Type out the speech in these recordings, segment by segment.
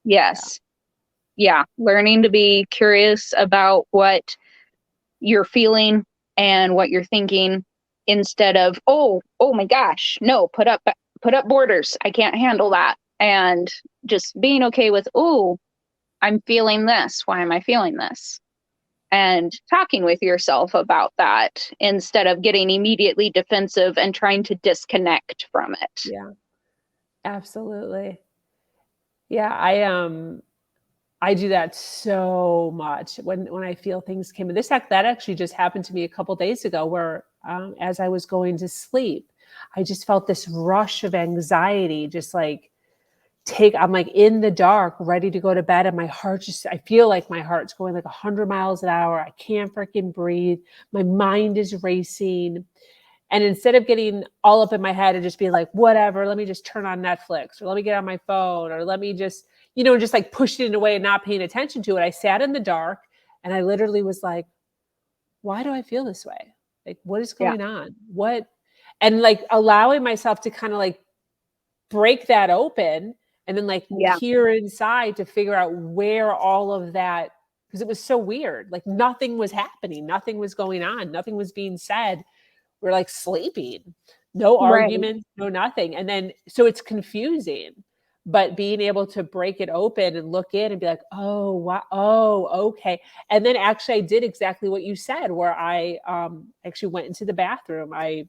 Yes. Yeah. Learning to be curious about what you're feeling and what you're thinking instead of, oh my gosh, no, put up borders. I can't handle that. And just being okay with, oh, I'm feeling this. Why am I feeling this? And talking with yourself about that instead of getting immediately defensive and trying to disconnect from it. Yeah, absolutely. Yeah, I do that so much when I feel things came in. That actually just happened to me a couple days ago, where as I was going to sleep, I just felt this rush of anxiety, just like I'm like in the dark, ready to go to bed, and my heart I feel like my heart's going like 100 miles an hour. I can't freaking breathe. My mind is racing. And instead of getting all up in my head and just being like, whatever, let me just turn on Netflix, or let me get on my phone, or let me just, just like pushing it away and not paying attention to it. I sat in the dark and I literally was like, why do I feel this way? Like, what is Yeah. going on? And like allowing myself to kind of like break that open and then like Yeah. peer inside to figure out where all of that, because it was so weird. Like nothing was happening. Nothing was going on. Nothing was being said. We're like sleeping, no Right. arguments, no nothing. And then, so it's confusing, but being able to break it open and look in and be like, oh, wow. Oh, okay. And then actually I did exactly what you said, where I actually went into the bathroom. I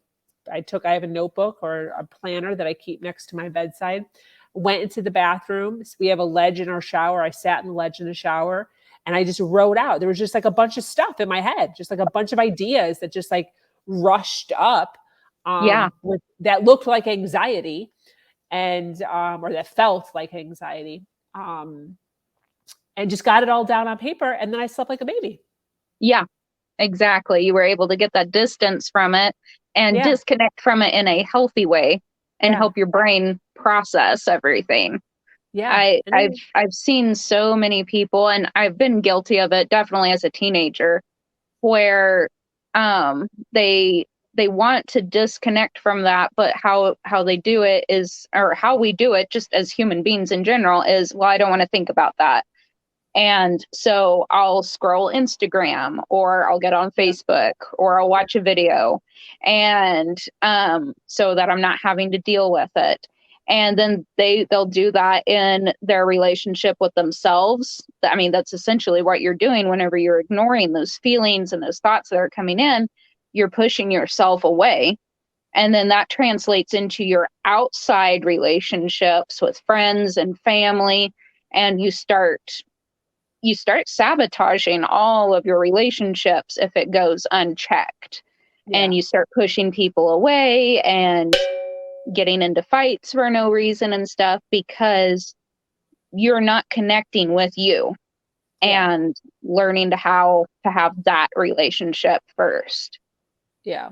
have a notebook or a planner that I keep next to my bedside, went into the bathroom. So we have a ledge in our shower. I sat in the ledge in the shower and I just wrote out. There was just like a bunch of stuff in my head, just like a bunch of ideas that just like rushed up Yeah. that looked like anxiety and or that felt like anxiety, and just got it all down on paper, and then I slept like a baby. Yeah. Exactly. You were able to get that distance from it and Yeah, disconnect from it in a healthy way and yeah, help your brain process everything. yeah. I've seen so many people, and I've been guilty of it definitely as a teenager, where they want to disconnect from that, but how they do it is, or how we do it just as human beings in general, is, well, I don't want to think about that. And so I'll scroll Instagram, or I'll get on Facebook, or I'll watch a video, and so that I'm not having to deal with it. And then they'll do that in their relationship with themselves. I mean, that's essentially what you're doing whenever you're ignoring those feelings and those thoughts that are coming in. You're pushing yourself away. And then that translates into your outside relationships with friends and family. And you start sabotaging all of your relationships if it goes unchecked. And Yeah, you start pushing people away and getting into fights for no reason and stuff, because you're not connecting with you yeah, and learning to how to have that relationship first. yeah.